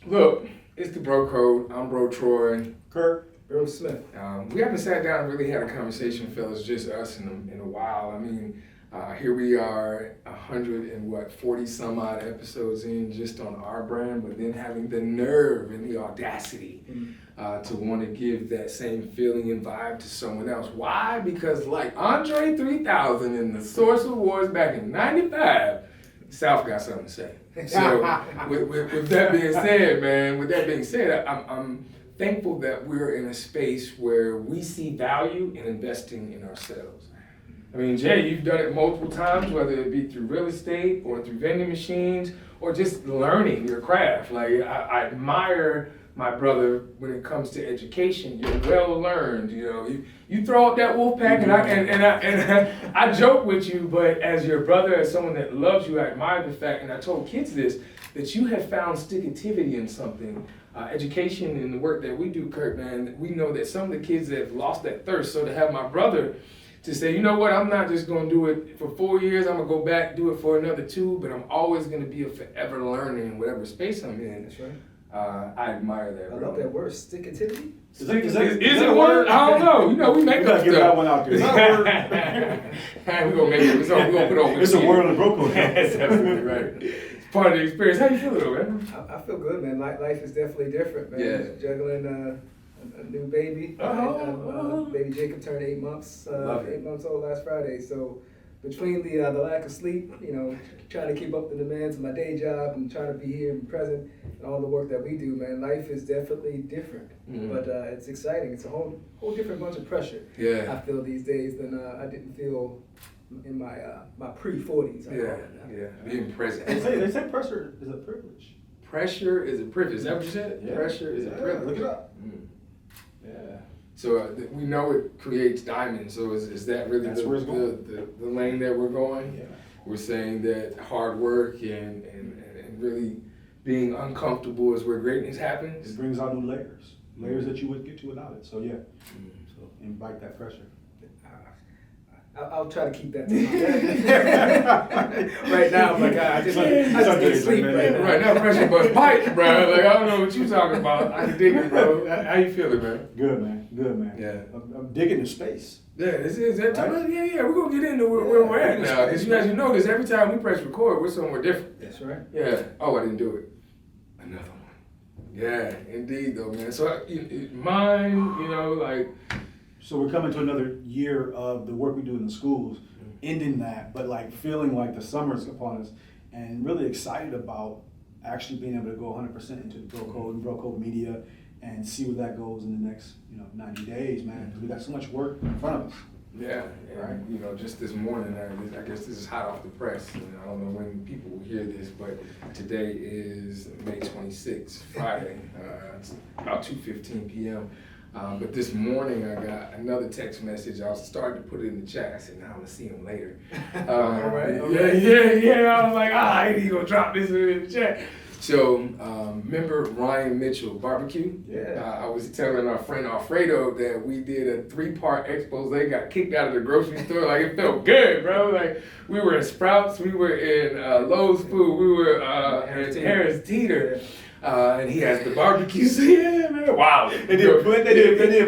Look, it's the Bro Code. I'm Bro Troy. Kurt. Bro Smith. We haven't sat down and really had a conversation, fellas, just us in a while. I mean, here we are, 140 some odd episodes in just on our brand, but then having the nerve and the audacity to want to give that same feeling and vibe to someone else. Why? Because like Andre 3000 in the Source Awards back in '95, South got something to say. So with that being said, man, I'm thankful that we're in a space where we see value in investing in ourselves. I mean, Jay, you've done it multiple times, whether it be through real estate or through vending machines or just learning your craft. Like, I admire my brother when it comes to education. You're well learned, you know. You throw up that wolf pack, and I joke with you, but as your brother, as someone that loves you, I admire the fact, and I told kids this, that you have found stick-activity in something. Education and the work that we do, Kurt, man, we know that some of the kids have lost that thirst. So to have my brother to say, you know what, I'm not just going to do it for 4 years, I'm going to go back, do it for another 2, but I'm always going to be a forever learner in whatever space I'm in. That's right. I admire that. I love that word, stick-activity. Is it a word? I don't know. You know, we make up stuff. Get that one out there. We're going to make it. We're going to put on. It's a word on the Bro Code. That's absolutely right. It's part of the experience. How you feeling though, man? I feel good, man. Life is definitely different, man. Yeah. Juggling a new baby. Baby Jacob turned 8 months. 8 months old last Friday. So between the lack of sleep, you know, trying to keep up the demands of my day job and trying to be here and present and all the work that we do, man, life is definitely different. But it's exciting. It's a whole different bunch of pressure. Yeah. I feel these days than I didn't feel in my pre-40s. Yeah. Being present. They say pressure is a privilege. Pressure is a privilege. Is that what you said? Yeah. Pressure is a privilege. Look it up. Yeah. So we know it creates diamonds. So is that really the lane that we're going? Yeah. We're saying that hard work and really being uncomfortable is where greatness happens. It brings out new layers that you wouldn't get to without it. So yeah, so invite that pressure. I'll try to keep that to myself. Right now, I'm like, I just need sleep right now. Right now, pressure bust pipes, bro. Like, I don't know what you talking about. I can dig it, bro. How you feeling, man? Good, man. Yeah. I'm digging the space. Yeah, is that right? Yeah. We're going to get into where we're at now. Because you guys, you notice every time we press record, we're somewhere different. That's right. Yeah. Oh, I didn't do it. Another one. Yeah, indeed, though, man. So, mine, you know, like... So we're coming to another year of the work we do in the schools, ending that, but like feeling like the summer's upon us, and really excited about actually being able to go 100% into the Bro Code and Bro Code Media and see where that goes in the next 90 days, man, because we got so much work in front of us. Yeah, right. You know, just this morning, I guess this is hot off the press. I don't know when people will hear this, but today is May 26th, Friday. It's about 2:15 p.m. But this morning I got another text message. I was starting to put it in the chat. I said, "Nah, I'm gonna see him later." All right. Yeah. I was like, I ain't gonna drop this in the chat. So, remember Ryan Mitchell Barbecue? Yeah. I was telling our friend Alfredo that we did a 3-part expose. They got kicked out of the grocery store. Like, it felt good, bro. Like, we were in Sprouts, we were in Lowe's Food, we were in Harris Teeter. And he has the barbecue. So yeah, man. Wow. They did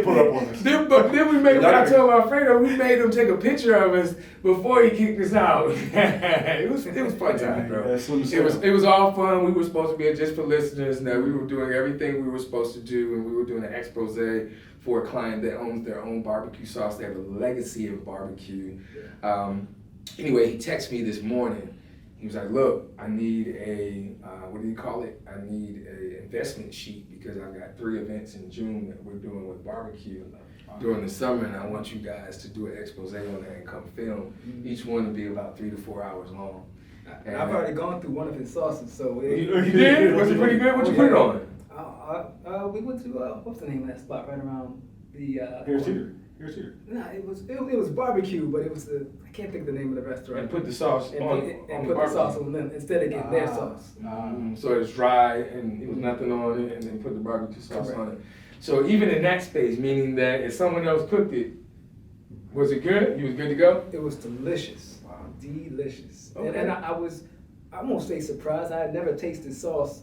pull up on us. But then we made, I told Alfredo, we made him take a picture of us before he kicked us out. it was fun time, bro. It was all fun. We were supposed to be just for listeners. Now we were doing everything we were supposed to do, and we were doing an expose for a client that owns their own barbecue sauce. They have a legacy of barbecue. Anyway, he texted me this morning. He was like, look, I need what do you call it? I need an investment sheet because I've got 3 events in June that we're doing with barbecue during the summer, and I want you guys to do an expose on that and come film. Each one will be about 3 to 4 hours long. And I've already gone through one of his sauces, so... You did? Was it pretty good? What you put it on? We went to what's the name of that spot right around the Here's here. Nah, it was barbecue, but it was I can't think of the name of the restaurant. And put the sauce and on, put, on and the put the sauce barbecue. on them instead of getting their sauce. So it's dry and it was nothing on it, and then put the barbecue sauce Correct. on it. So even in that space, meaning that if someone else cooked it, was it good? You was good to go? It was delicious. Wow. Delicious. Okay. And I won't say surprised. I had never tasted sauce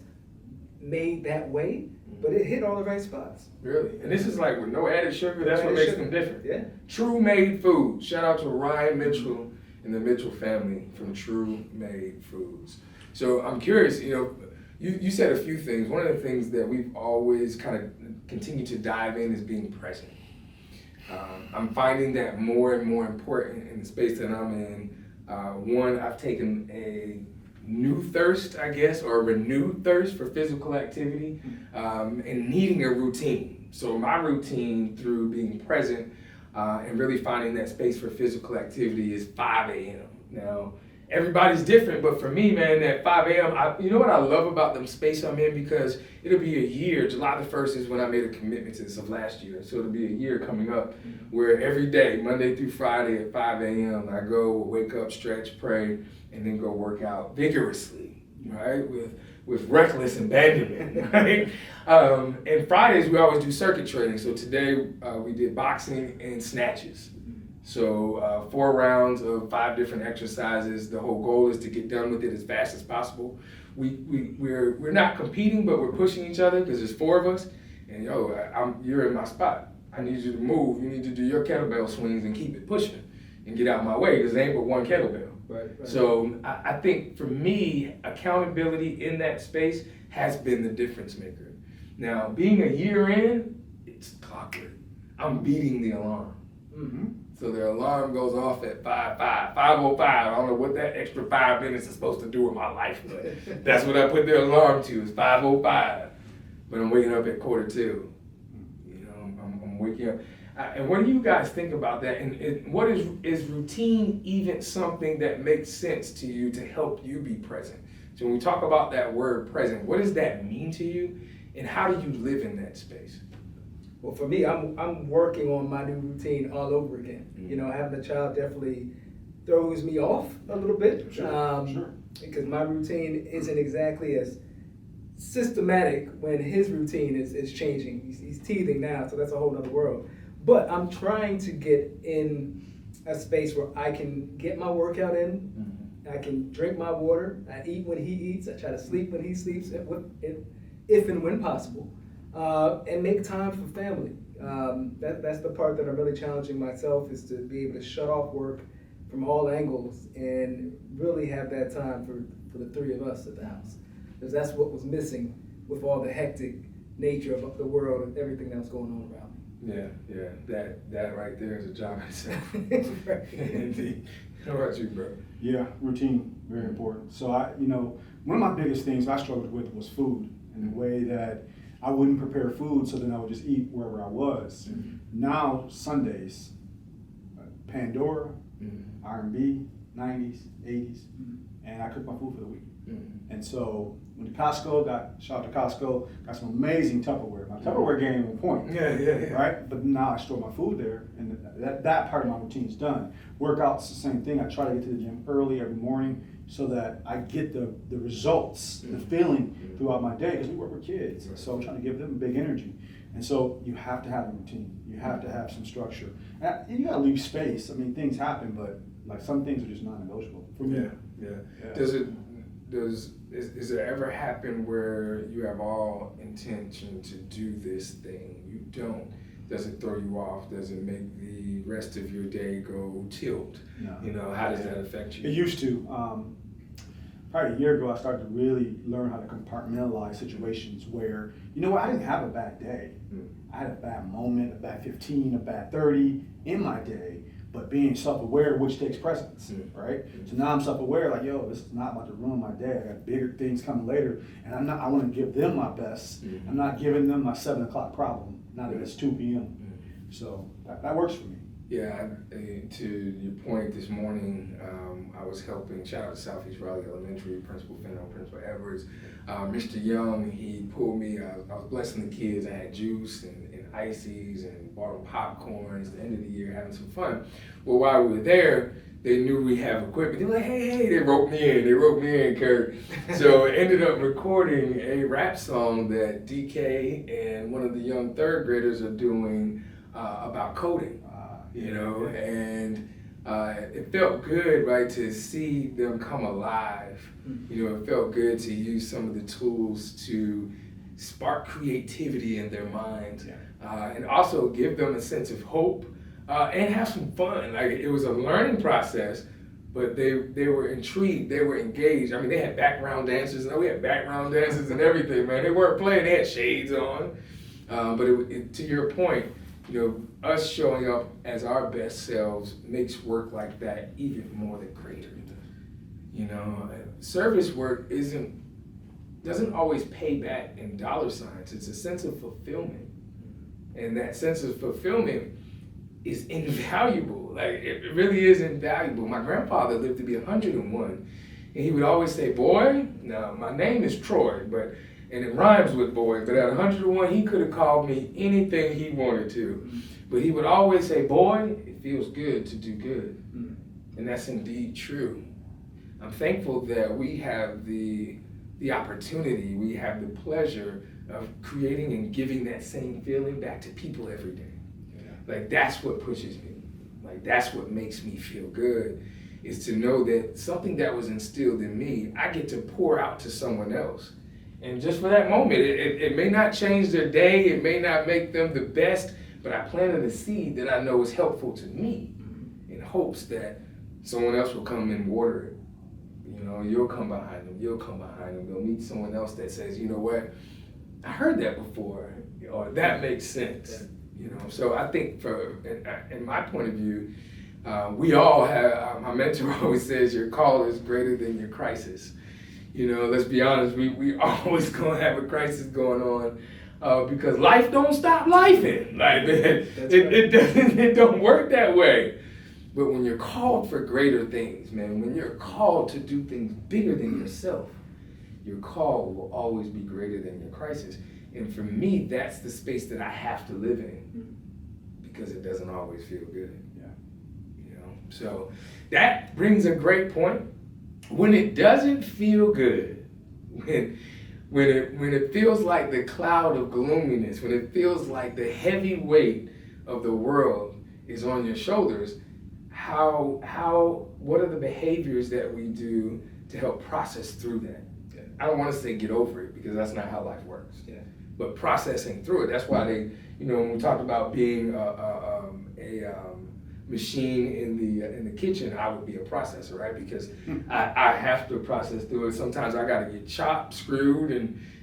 made that way, but it hit all the right spots. Really? And this is like with no added sugar. That's what makes them different. Yeah. True Made Foods. Shout out to Ryan Mitchell and the Mitchell family from True Made Foods. So I'm curious, you said a few things. One of the things that we've always kind of continued to dive in is being present. I'm finding that more and more important in the space that I'm in. One, I've taken a new thirst, I guess, or a renewed thirst for physical activity, and needing a routine. So my routine through being present and really finding that space for physical activity is 5 a.m. Now, everybody's different, but for me, man, at 5 a.m., you know what I love about the space I'm in? Because it'll be a year. July the 1st is when I made a commitment to this of last year. So it'll be a year coming up where every day, Monday through Friday at 5 a.m., I go, wake up, stretch, pray, and then go work out vigorously, right? With reckless abandonment, right? And Fridays, we always do circuit training. So today, we did boxing and snatches. So 4 rounds of 5 different exercises. The whole goal is to get done with it as fast as possible. We're not competing, but we're pushing each other because there's 4 of us. And you're in my spot. I need you to move. You need to do your kettlebell swings and keep it pushing and get out of my way because there ain't but one kettlebell. Right. So I think for me, accountability in that space has been the difference maker. Now, being a year in, it's clockwork. I'm beating the alarm. Mm-hmm. So the alarm goes off at 5:05. I don't know what that extra 5 minutes is supposed to do with my life, but that's what I put the alarm to, is 5:05. But I'm waking up at 1:45. I'm waking up. And what do you guys think about that? And what is routine even something that makes sense to you to help you be present? So when we talk about that word present, what does that mean to you? And how do you live in that space? Well, for me, I'm working on my new routine all over again. Having a child definitely throws me off a little bit. Sure. Because my routine isn't exactly as systematic when his routine is changing. He's teething now, so that's a whole other world. But I'm trying to get in a space where I can get my workout in, I can drink my water, I eat when he eats, I try to sleep when he sleeps, if and when possible, and make time for family. That's the part that I'm really challenging myself, is to be able to shut off work from all angles and really have that time for the 3 of us at the house. Because that's what was missing with all the hectic nature of the world and everything that was going on around me. Yeah, that right there is a job in itself. Right. Indeed. How about you, bro? Yeah, routine, very important. So one of my biggest things I struggled with was food, and the way that I wouldn't prepare food, so then I would just eat wherever I was. Now, Sundays, Pandora, R&B, 90s, 80s, and I cook my food for the week. And so when Costco, shout out to Costco, got some amazing Tupperware. My Tupperware game on point. Yeah. Right? But now I store my food there, and that part of my routine is done. Workouts, the same thing. I try to get to the gym early every morning so that I get the results, the feeling throughout my day, because we work with kids. So I'm trying to give them big energy. And so you have to have a routine. You have to have some structure. And you got to leave space. I mean, things happen, but like some things are just non-negotiable for me. Yeah. Does it ever happen where you have all intention to do this thing, you don't? Does it throw you off? Does it make the rest of your day go tilt? No. How does that affect you? It used to. Probably a year ago, I started to really learn how to compartmentalize situations where, I didn't have a bad day. I had a bad moment, a bad 15, a bad 30 in my day, but being self-aware, which takes precedence, right? So now I'm self-aware, like, this is not about to ruin my day. I got bigger things coming later, and I want to give them my best. I'm not giving them my 7 o'clock problem, not that it's 2 p.m. So that works for me. Yeah, to your point this morning, I was helping, shout out to Southeast Raleigh Elementary, Principal Fennell, Principal Edwards. Mr. Young, he pulled me, I I was blessing the kids. I had juice and ices and bought them popcorn. At the end of the year, having some fun. Well, while we were there, they knew we have equipment. They were like, hey, they roped me in, Kurt. So I ended up recording a rap song that DK and one of the young third graders are doing about coding, and it felt good, right, to see them come alive. It felt good to use some of the tools to spark creativity in their minds, and also give them a sense of hope. And have some fun. Like, it was a learning process, but they were intrigued, they were engaged. I mean, they had background dancers, and we had background dancers and everything, man. They weren't playing, they had shades on. But to your point, us showing up as our best selves makes work like that even more than greater. Service work doesn't always pay back in dollar signs. It's a sense of fulfillment. And that sense of fulfillment is invaluable. Like, it really is invaluable. My grandfather lived to be 101, and he would always say, boy, now my name is Troy, and it rhymes with boy, but at 101, he could have called me anything he wanted to. But he would always say, boy, it feels good to do good. And that's indeed true. I'm thankful that we have the opportunity, we have the pleasure of creating and giving that same feeling back to people every day. Like, that's what pushes me. Like, that's what makes me feel good, is to know that something that was instilled in me, I get to pour out to someone else. And just for that moment, it may not change their day, it may not make them the best, but I planted a seed that I know is helpful to me, in hopes that someone else will come and water it. You'll come behind them, they'll meet someone else that says, you know what, I heard that before, or that makes sense. So I think in my point of view, we all have, my mentor always says, your call is greater than your crisis. Let's be honest, we always gonna have a crisis going on because life don't stop lifing. Like, it don't work that way. But when you're called for greater things, man, when you're called to do things bigger than yourself, your call will always be greater than your crisis. And for me, that's the space that I have to live in, because it doesn't always feel good. So that brings a great point. When it doesn't feel good, when it feels like the cloud of gloominess, when it feels like the heavy weight of the world is on your shoulders, what are the behaviors that we do to help process through that? I don't want to say get over it, because that's not how life works. But processing through it. That's why when we talked about being a machine in the kitchen, I would be a processor, right? Because I have to process through it. Sometimes I got to get chopped, screwed,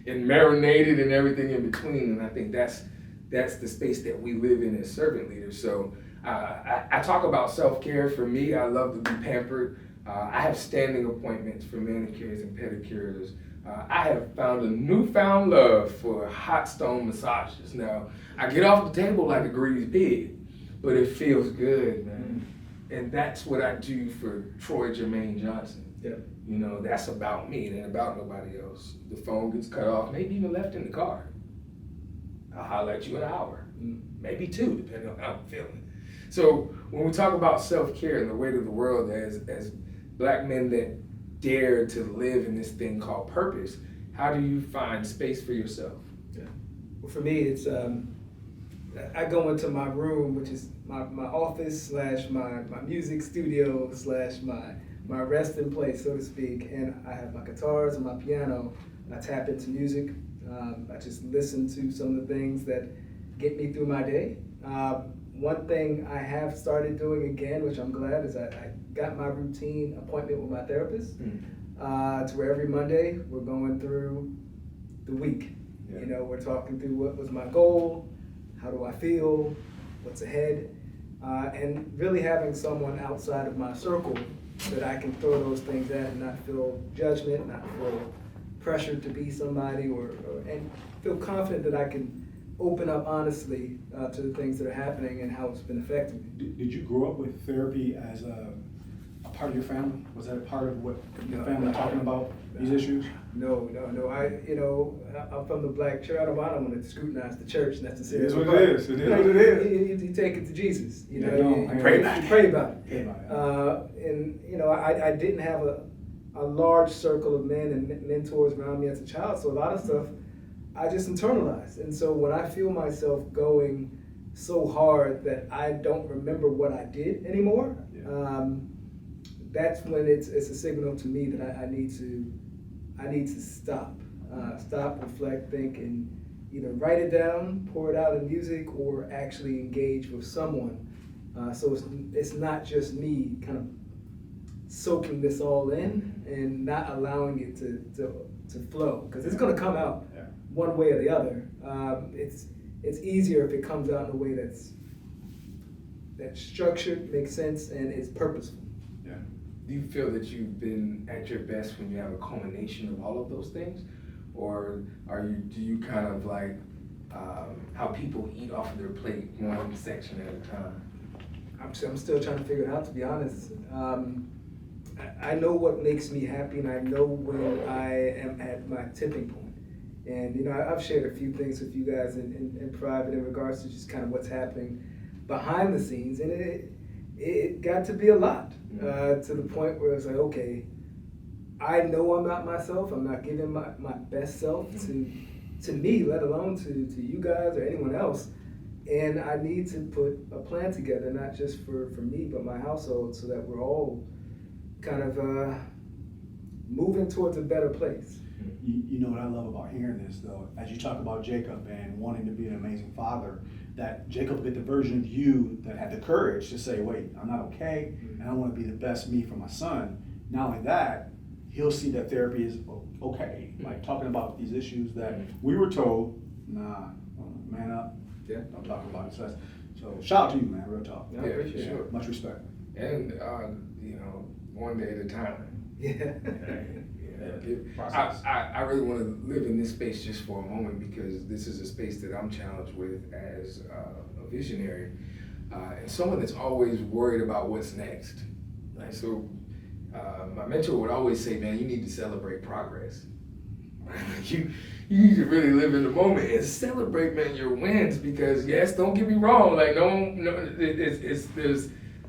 and marinated, and everything in between. And I think that's the space that we live in as servant leaders. So I talk about self-care. For me, I love to be pampered. I have standing appointments for manicures and pedicures. I have found a newfound love for hot stone massages. Now, I get off the table like a greedy pig, but it feels good, man. And that's what I do for Troy Jermaine Johnson. That's about me, it ain't about nobody else. The phone gets cut off, maybe even left in the car. I'll holler at you in an hour, maybe two, depending on how I'm feeling. So when we talk about self-care and the weight of the world as Black men that dare to live in this thing called purpose, how do you find space for yourself? Well, for me, it's I go into my room, which is my office / my music studio / my resting place, so to speak, and I have my guitars and my piano, and I tap into music. I just listen to some of the things that get me through my day. One thing I have started doing again, which I'm glad, is I got my routine appointment with my therapist, to where every Monday we're going through the week. We're talking through what was my goal, how do I feel, what's ahead, and really having someone outside of my circle that I can throw those things at and not feel judgment, not feel pressured to be somebody, and feel confident that I can open up honestly to the things that are happening and how it's been affecting me. Did you grow up with therapy as a part of your family? Was that a part of what your family talking about these issues? No. I'm from the black church. I don't want to scrutinize the church necessarily. It is what it is. It is what it is. You take it to Jesus. You pray pray about it. Pray about it. And I didn't have a large circle of men and mentors around me as a child, so a lot of stuff I just internalized. And so when I feel myself going so hard that I don't remember what I did anymore, that's when it's a signal to me that I need to stop, reflect, think, and either write it down, pour it out in music, or actually engage with someone. So it's not just me kind of soaking this all in and not allowing it to flow, because it's going to come out one way or the other. It's easier if it comes out in a way that's structured, makes sense, and is purposeful. Yeah. Do you feel that you've been at your best when you have a culmination of all of those things? Or do you kind of like how people eat off of their plate one section at a time? I'm still trying to figure it out, to be honest. I know what makes me happy, and I know when I am at my tipping point. And I've shared a few things with you guys in private in regards to just kind of what's happening behind the scenes, and it got to be a lot, to the point where it's like, okay, I know I'm not myself. I'm not giving my best self to me, let alone to you guys or anyone else. And I need to put a plan together, not just for me, but my household, so that we're all kind of moving towards a better place. You know what I love about hearing this, though, as you talk about Jacob and wanting to be an amazing father, that Jacob get the version of you that had the courage to say, wait, I'm not okay, and I want to be the best me for my son. Not only that, he'll see that therapy is okay. Like talking about these issues that we were told, nah, man up, don't talk about it. So shout out to you, man, real talk. Yeah, for sure. Much respect. And, one day at a time. Yeah. I really want to live in this space just for a moment, because this is a space that I'm challenged with as a visionary and someone that's always worried about what's next. Right? So my mentor would always say, man, you need to celebrate progress. You need to really live in the moment and celebrate, man, your wins, because yes, don't get me wrong, like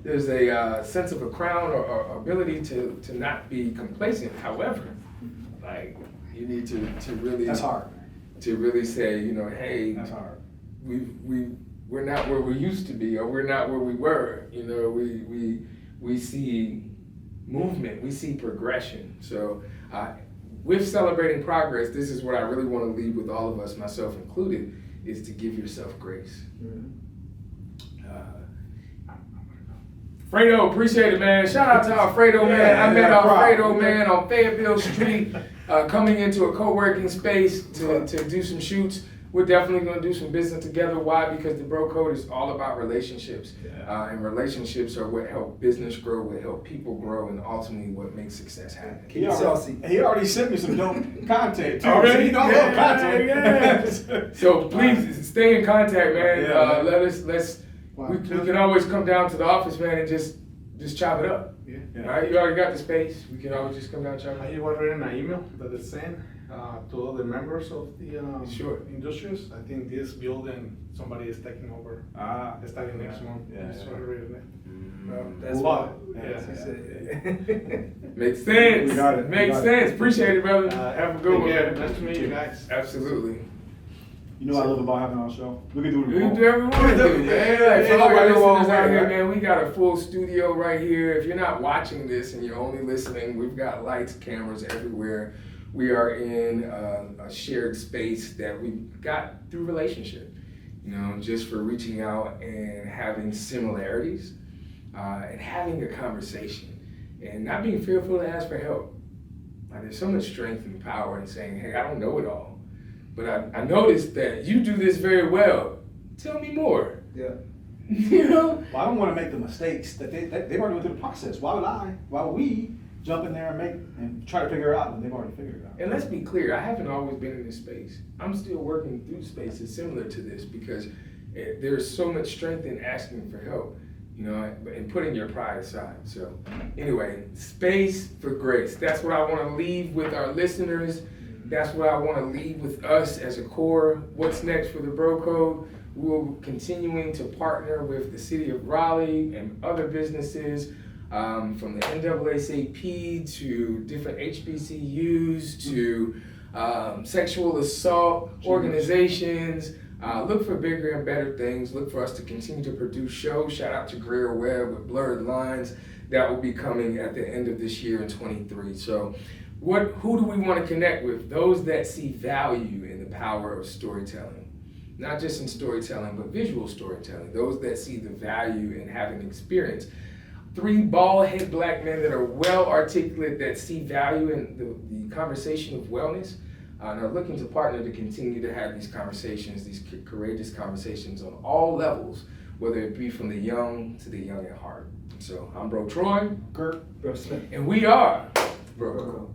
there's a sense of a crown or ability to not be complacent. However, like you need to really, that's hard, to really say, hey, that's hard. We're not where we used to be, or we're not where we were. We see movement, we see progression. So with celebrating progress, this is what I really want to leave with all of us, myself included, is to give yourself grace. Fredo, appreciate it, man. Shout out to Alfredo, man. I met Alfredo, man, on Fayetteville Street, coming into a co-working space to do some shoots. We're definitely going to do some business together. Why? Because the Bro Code is all about relationships. And relationships are what help business grow, what help people grow, and ultimately what makes success happen. Keep it saucy. He already sent me some dope content, too. Already? So I love content. So please stay in contact, man. Let's we can always come down to the office, man, and just chop it up. All right, you already got the space. We can always just come down and chop it up. I was writing an email that is sent to all the members of the industries. I think this building, somebody is taking over starting next month. So I read it. That's why. Makes sense. We got it. Makes sense. Appreciate it, brother. Have a good one. Yeah, nice to meet you guys. Absolutely. You know what I love about having our show? We can do it. We can do every one of them, man. Like, for all our listeners out here, man, we got a full studio right here. If you're not watching this and you're only listening, we've got lights, cameras everywhere. We are in a shared space that we got through relationship, just for reaching out and having similarities and having a conversation and not being fearful to ask for help. Like, there's so much strength and power in saying, hey, I don't know it all, but I noticed that you do this very well. Tell me more. Yeah. Well, I don't want to make the mistakes that they've already went through the process. Why would we jump in there and try to figure it out when they've already figured it out? And let's be clear, I haven't always been in this space. I'm still working through spaces similar to this, because there's so much strength in asking for help. you know, and putting your pride aside. So anyway, space for grace. That's what I want to leave with our listeners. That's what I want to leave with us as a core. What's next for the Bro Code? We're continuing to partner with the city of Raleigh and other businesses, from the NAACP to different HBCUs to sexual assault organizations. Look for bigger and better things. Look for us to continue to produce shows. Shout out to Greer Webb with Blurred Lines. That will be coming at the end of this year in 23. So who do we want to connect with? Those that see value in the power of storytelling. Not just in storytelling, but visual storytelling. Those that see the value in having experience. 3 bald-headed black men that are well articulate, that see value in the conversation of wellness, and are looking to partner to continue to have these conversations, these courageous conversations on all levels, whether it be from the young to the young at heart. So I'm Bro Troy, Kirk, Bro Smith, and we are Bro Code.